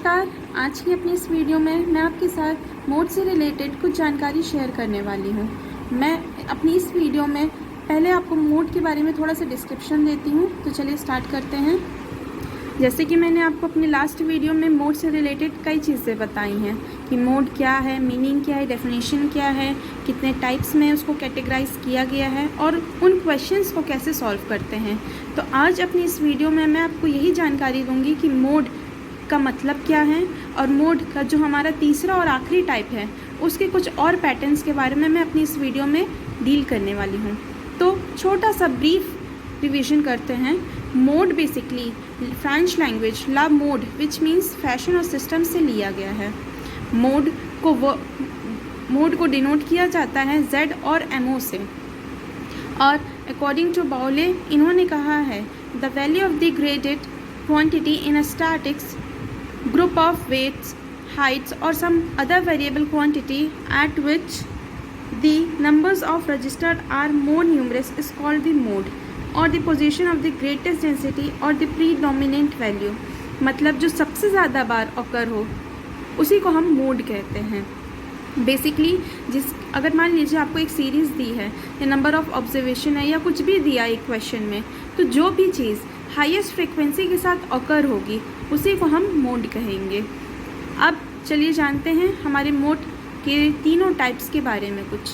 नमस्कार। आज की अपनी इस वीडियो में मैं आपके साथ मोड से रिलेटेड कुछ जानकारी शेयर करने वाली हूँ। मैं अपनी इस वीडियो में पहले आपको मोड के बारे में थोड़ा सा डिस्क्रिप्शन देती हूँ। तो चलिए स्टार्ट करते हैं। जैसे कि मैंने आपको अपनी लास्ट वीडियो में मोड से रिलेटेड कई चीज़ें बताई हैं कि मोड क्या है, मीनिंग क्या है, डेफिनेशन क्या है, कितने टाइप्स में उसको कैटेगराइज किया गया है और उन क्वेश्चंस को कैसे सॉल्व करते हैं। तो आज अपनी इस वीडियो में मैं आपको यही जानकारी दूंगी कि मोड का मतलब क्या है और मोड का जो हमारा तीसरा और आखिरी टाइप है उसके कुछ और पैटर्न्स के बारे में मैं अपनी इस वीडियो में डील करने वाली हूँ। तो छोटा सा ब्रीफ रिवीजन करते हैं। Mode basically French language la mode which means fashion और सिस्टम से लिया गया है। मोड को डिनोट किया जाता है Z और MO से। और अकॉर्डिंग टू बाउले इन्होंने कहा है the value of the graded quantity in a statics group of weights, heights or some other variable quantity at which the numbers of registered are more numerous is called the mode or the position of the greatest density or the predominant value। मतलब जो सबसे ज़्यादा बार occur हो उसी को हम mode कहते हैं। बेसिकली अगर मान लीजिए आपको एक सीरीज़ दी है या नंबर ऑफ ऑब्जर्वेशन है या कुछ भी दिया एक क्वेश्चन में, तो जो भी चीज़ हाईएस्ट फ्रीक्वेंसी के साथ ऑकर होगी उसी को हम मोड कहेंगे। अब चलिए जानते हैं हमारे मोड के तीनों टाइप्स के बारे में। कुछ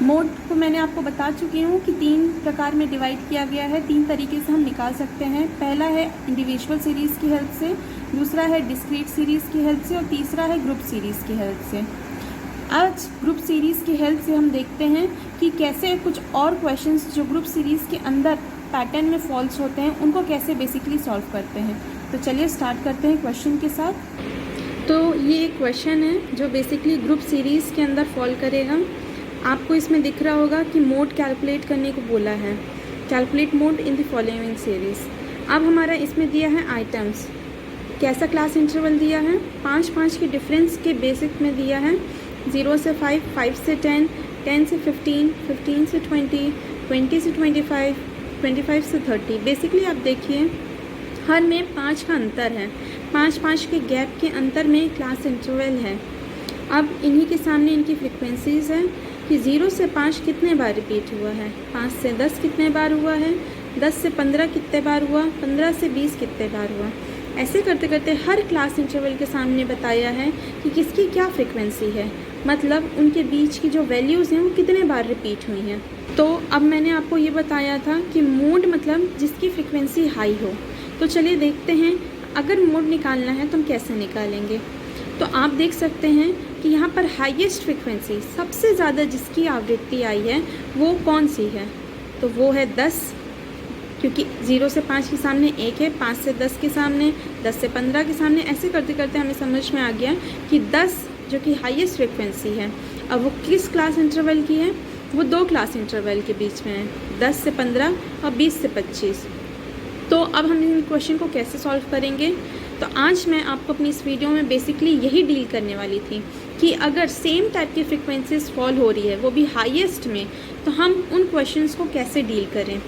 मोड को मैंने आपको बता चुकी हूँ कि 3 प्रकार में डिवाइड किया गया है, 3 तरीके से हम निकाल सकते हैं। पहला है इंडिविजुअल सीरीज़ की हेल्प से, दूसरा है डिस्क्रीट सीरीज़ की हेल्प से और तीसरा है ग्रुप सीरीज़ की हेल्प से। आज ग्रुप सीरीज़ की हेल्प से हम देखते हैं कि कैसे कुछ और क्वेश्चंस जो ग्रुप सीरीज़ के अंदर पैटर्न में फॉल्स होते हैं उनको कैसे बेसिकली सॉल्व करते हैं। तो चलिए स्टार्ट करते हैं क्वेश्चन के साथ। तो ये एक क्वेश्चन है जो बेसिकली ग्रुप सीरीज़ के अंदर फॉल करेगा। आपको इसमें दिख रहा होगा कि मोड कैलकुलेट करने को बोला है, calculate mode in the following series. अब हमारा इसमें दिया है आइटम्स, कैसा क्लास इंटरवल दिया है, 5 के डिफरेंस के बेसिक में दिया है। 0 से 5, 5 से 10, 10 से 15, 15 से 20, 20 से 25, 25 से 30। बेसिकली आप देखिए हर में 5 का अंतर है, 5 के गैप के अंतर में क्लास इंटरवल है। अब इन्हीं के सामने इनकी फ्रिक्वेंसीज है कि 0 से 5 कितने बार रिपीट हुआ है, 5 से 10 कितने बार हुआ है, 10 से 15 कितने बार हुआ, 15 से 20 कितने बार हुआ। ऐसे करते करते हर क्लास इंटरवल के सामने बताया है कि किसकी क्या फ्रिक्वेंसी है, मतलब उनके बीच की जो वैल्यूज़ हैं वो कितने बार रिपीट हुई हैं। तो अब मैंने आपको ये बताया था कि मोड मतलब जिसकी फ्रिक्वेंसी हाई हो। तो चलिए देखते हैं अगर मोड निकालना है तो हम कैसे निकालेंगे। तो आप देख सकते हैं कि यहाँ पर हाईएस्ट फ्रिक्वेंसी सबसे ज़्यादा जिसकी आवृत्ति आई है वो कौन सी है, तो वो है 10, क्योंकि 0 से 5 के सामने 1 है, 5 से 10 के सामने, 10 से 15 के सामने। ऐसे करते करते हमें समझ में आ गया कि 10 जो कि हाईएस्ट फ्रिक्वेंसी है। अब वो किस क्लास इंटरवल की है, वो 2 क्लास इंटरवल के बीच में है, 10 से 15 और 20 से 25। तो अब हम इन क्वेश्चन को कैसे सॉल्व करेंगे। तो आज मैं आपको अपनी इस वीडियो में बेसिकली यही डील करने वाली थी कि अगर सेम टाइप की फ्रिक्वेंसीज फॉल हो रही है वो भी हाईएस्ट में, तो हम उन क्वेश्चंस को कैसे डील करें।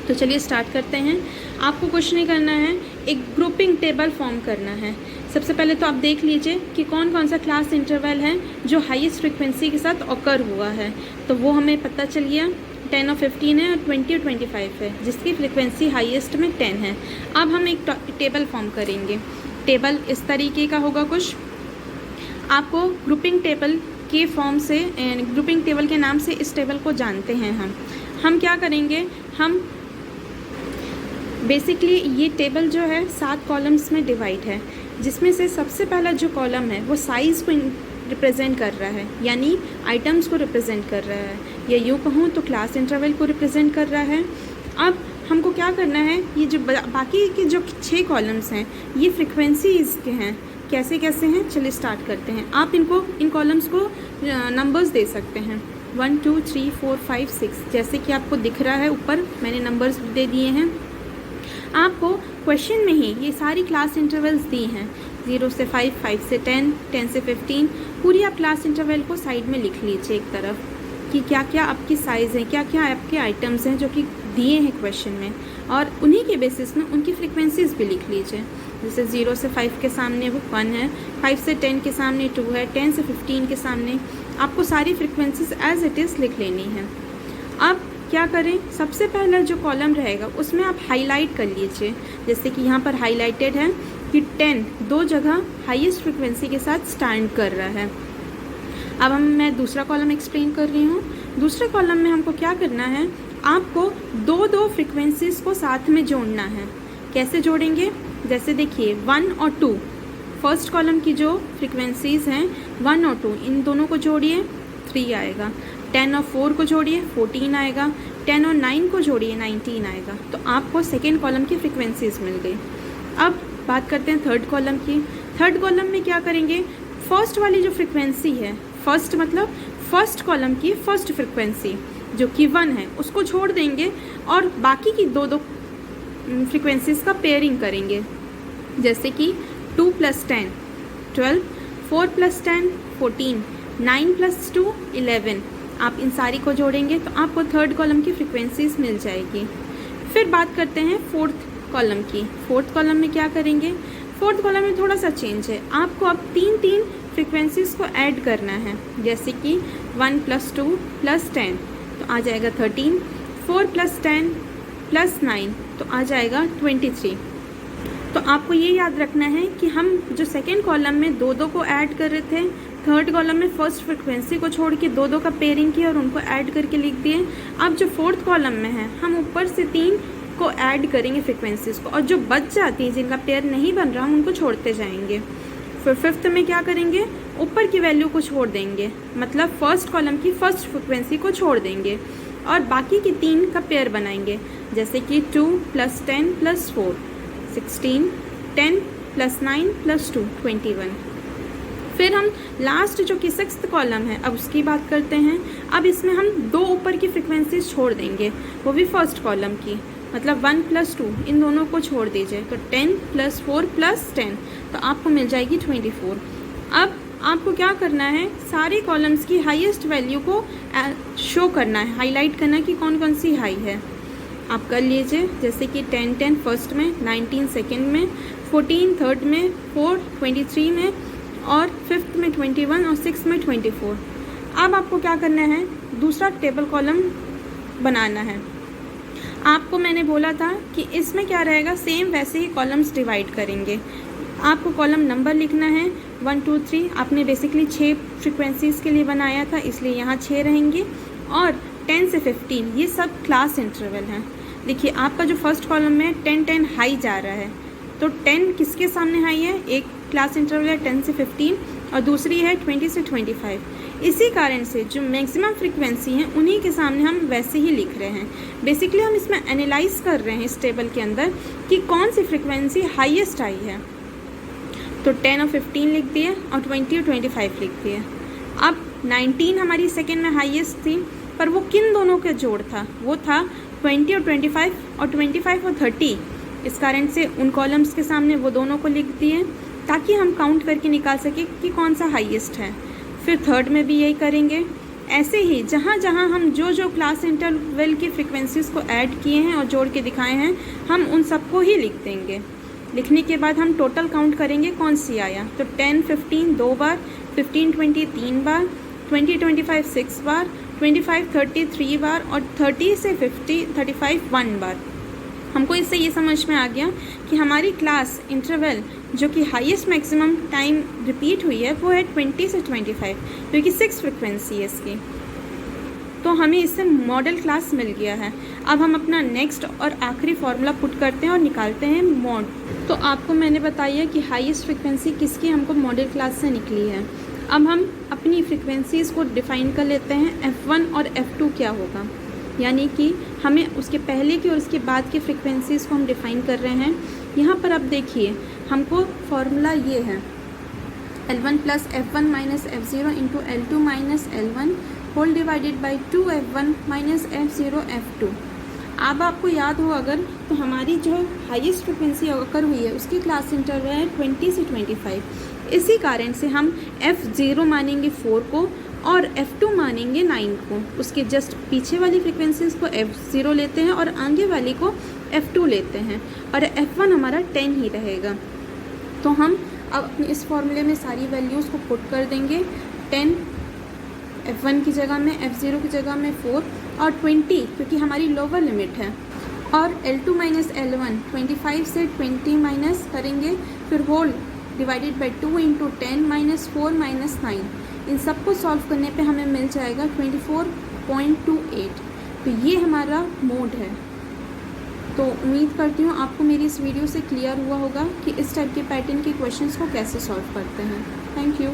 तो चलिए स्टार्ट करते हैं। आपको कुछ नहीं करना है, एक ग्रुपिंग टेबल फॉर्म करना है। सबसे पहले तो आप देख लीजिए कि कौन कौन सा क्लास इंटरवल है जो हाईएस्ट फ्रिक्वेंसी के साथ ऑकर हुआ है। तो वो हमें पता चल गया, 10 और 15 है और 20 और 25 है, जिसकी फ्रिक्वेंसी हाईएस्ट में 10 है। अब हम एक टेबल फॉर्म करेंगे। टेबल इस तरीके का होगा कुछ। आपको ग्रुपिंग टेबल के फॉर्म से, ग्रुपिंग टेबल के नाम से इस टेबल को जानते हैं हम क्या करेंगे, हम बेसिकली ये टेबल जो है 7 कॉलम्स में डिवाइड है, जिसमें से सबसे पहला जो कॉलम है वो साइज़ को रिप्रेजेंट कर रहा है, यानी आइटम्स को रिप्रेजेंट कर रहा है, या यूँ कहूँ तो क्लास इंटरवल को रिप्रेजेंट कर रहा है। अब हमको क्या करना है, ये जो बाकी के जो 6 कॉलम्स हैं ये फ्रिक्वेंसीज के हैं। कैसे कैसे हैं, चलिए स्टार्ट करते हैं। आप इन कॉलम्स को नंबर्स दे सकते हैं, 1 2 3 4 5 6, जैसे कि आपको दिख रहा है ऊपर मैंने नंबर्स दे दिए हैं। आपको क्वेश्चन में ही ये सारी क्लास इंटरवल्स दी हैं, 0 से 5, 5 से 10, 10 से 15। पूरी आप क्लास इंटरवल को साइड में लिख लीजिए एक तरफ कि क्या क्या आपकी साइज़ है, क्या क्या आपके आइटम्स हैं जो कि दिए हैं क्वेश्चन में, और उन्हीं के बेसिस में उनकी फ्रिक्वेंसीज भी लिख लीजिए। जैसे 0 से 5 के सामने वो 1 है, 5 से 10 के सामने 2 है, 10 से 15 के सामने आपको सारी फ्रिक्वेंसीज एज इट इज़ लिख लेनी है। अब क्या करें, सबसे पहला जो कॉलम रहेगा उसमें आप हाईलाइट कर लीजिए, जैसे कि यहाँ पर हाईलाइटेड है कि 10 दो जगह हाईएस्ट फ्रिक्वेंसी के साथ स्टैंड कर रहा है। अब मैं दूसरा कॉलम एक्सप्लेन कर रही हूँ। दूसरे कॉलम में हमको क्या करना है, आपको दो फ्रिक्वेंसीज को साथ में जोड़ना है। कैसे जोड़ेंगे, जैसे देखिए 1 और 2, फर्स्ट कॉलम की जो फ्रिक्वेंसीज हैं 1 और 2, इन दोनों को जोड़िए 3 आएगा। 10 और 4 को जोड़िए 14 आएगा। 10 और 9 को जोड़िए 19 आएगा। तो आपको सेकेंड कॉलम की फ्रिक्वेंसीज मिल गई। अब बात करते हैं थर्ड कॉलम की। थर्ड कॉलम में क्या करेंगे, फर्स्ट वाली जो फ्रिक्वेंसी है, फर्स्ट मतलब फर्स्ट कॉलम की फर्स्ट फ्रिक्वेंसी जो कि 1 है उसको छोड़ देंगे और बाकी की दो फ्रिक्वेंसीज का पेयरिंग करेंगे, जैसे कि 2 + 10 12, 4 + 10 14, 9 + 2 11। आप इन सारी को जोड़ेंगे तो आपको थर्ड कॉलम की फ्रिक्वेंसीज मिल जाएगी। फिर बात करते हैं फोर्थ कॉलम की। फोर्थ कॉलम में क्या करेंगे, फोर्थ कॉलम में थोड़ा सा चेंज है, आपको अब तीन फ्रिक्वेंसीज को ऐड करना है, जैसे कि 1 + 2 + 10 तो आ जाएगा 13, 4 + 10 + 9 तो आ जाएगा 23। तो आपको ये याद रखना है कि हम जो सेकेंड कॉलम में दो को ऐड कर रहे थे, थर्ड कॉलम में फर्स्ट फ्रिक्वेंसी को छोड़ के दो का पेयरिंग किया और उनको ऐड करके लिख दिए। अब जो फोर्थ कॉलम में है हम ऊपर से 3 को ऐड करेंगे फ्रिक्वेंसीज को, और जो बच जाती है जिनका पेयर नहीं बन रहा हम उनको छोड़ते जाएंगे। फिर फिफ्थ में क्या करेंगे, ऊपर की वैल्यू को छोड़ देंगे, मतलब फर्स्ट कॉलम की फर्स्ट फ्रिक्वेंसी को छोड़ देंगे और बाकी की 3 का पेयर बनाएंगे, जैसे कि 2 + 10 + 4 16, 10 + 9 + 2 21। फिर हम लास्ट जो कि सिक्स्थ कॉलम है अब उसकी बात करते हैं। अब इसमें हम 2 ऊपर की फ्रिक्वेंसीज छोड़ देंगे, वो भी फर्स्ट कॉलम की, मतलब 1 + 2 इन दोनों को छोड़ दीजिए तो 10 + 4 + 10 तो आपको मिल जाएगी 24। अब आपको क्या करना है, सारे कॉलम्स की हाईएस्ट वैल्यू को शो करना है, हाईलाइट करना है कि कौन कौन सी हाई है। आप कर लीजिए, जैसे कि 10 फर्स्ट में, 19 सेकेंड में, 14 थर्ड में, 4 23 में और फिफ्थ में 21 और 6 में 24। अब आपको क्या करना है, दूसरा टेबल कॉलम बनाना है। आपको मैंने बोला था कि इसमें क्या रहेगा, सेम वैसे ही कॉलम्स डिवाइड करेंगे। आपको कॉलम नंबर लिखना है 1 2 3। आपने बेसिकली 6 फ्रिक्वेंसीज़ के लिए बनाया था इसलिए यहाँ 6 रहेंगे, और 10 से 15 ये सब क्लास इंटरवल हैं। देखिए आपका जो फर्स्ट कॉलम में 10 हाई जा रहा है, तो 10 किसके सामने हाई है, एक क्लास इंटरवल है 10 से 15 और दूसरी है 20 से 25। इसी कारण से जो मैक्सिमम फ्रिक्वेंसी हैं उन्हीं के सामने हम वैसे ही लिख रहे हैं। बेसिकली हम इसमें एनालाइज कर रहे हैं इस टेबल के अंदर कि कौन सी फ्रिक्वेंसी हाईएस्ट आई है। तो 10 और 15 लिख दिए और 20 और 25 लिख दिए। अब 19 हमारी सेकेंड में हाईएस्ट थी, पर वो किन दोनों का जोड़ था, वो था 20 और 25 और 25 और 30। इस कारण से उन कॉलम्स के सामने वो दोनों को लिख दिए ताकि हम काउंट करके निकाल सकें कि कौन सा हाईएस्ट है। फिर थर्ड में भी यही करेंगे। ऐसे ही जहाँ जहाँ हम जो क्लास इंटरवल की फ्रिक्वेंसीज़ को ऐड किए हैं और जोड़ के दिखाए हैं हम उन सबको ही लिख देंगे। लिखने के बाद हम टोटल काउंट करेंगे कौन सी आया, तो 10 15 2 बार, 15 20 3 बार, 20 25 6 बार, 25 30 3 बार और 30 से 50 35 1 बार। हमको इससे ये समझ में आ गया कि हमारी क्लास इंटरवल जो कि हाईएस्ट मैक्सिमम टाइम रिपीट हुई है वो है 20 से 25, क्योंकि 6 फ्रिक्वेंसी है इसकी। तो हमें इससे मॉडल क्लास मिल गया है। अब हम अपना नेक्स्ट और आखिरी फार्मूला पुट करते हैं और निकालते हैं मॉड। तो आपको मैंने बताया कि हाईएस्ट फ्रिक्वेंसी किसकी हमको मॉडल क्लास से निकली है। अब हम अपनी फ्रिक्वेंसीज़ को डिफ़ाइन कर लेते हैं, F1 और F2 क्या होगा, यानी कि हमें उसके पहले की और उसके बाद की फ्रिक्वेंसीज़ को हम डिफ़ाइन कर रहे हैं। यहाँ पर अब देखिए हमको फार्मूला ये है, L1 + F1 - F0 × L2 - L1 whole divided by 2F1 - F0 F2। अब आपको याद हो अगर, तो हमारी जो हाईएस्ट फ्रिक्वेंसी अगर हुई है उसकी क्लास इंटरवल है 20 से 25। इसी कारण से हम F0 मानेंगे 4 को और F2 मानेंगे 9 को। उसके जस्ट पीछे वाली फ्रिक्वेंसीज़ को F0 लेते हैं और आगे वाली को F2 लेते हैं, और F1 हमारा 10 ही रहेगा। तो हम अब अपने इस फॉर्मूले में सारी वैल्यूज़ को पुट कर देंगे। 10 f1 की जगह में, f0 की जगह में 4 और 20 क्योंकि हमारी लोअर लिमिट है। और L2 माइनस L1 25 से 20 माइनस करेंगे, फिर whole divided by 2 into 10 minus 4 minus 9। इन सबको सॉल्व करने पे हमें मिल जाएगा 24.28। तो ये हमारा मोड है। तो उम्मीद करती हूँ आपको मेरी इस वीडियो से क्लियर हुआ होगा कि इस टाइप के पैटर्न के क्वेश्चंस को कैसे सॉल्व करते हैं। Thank you.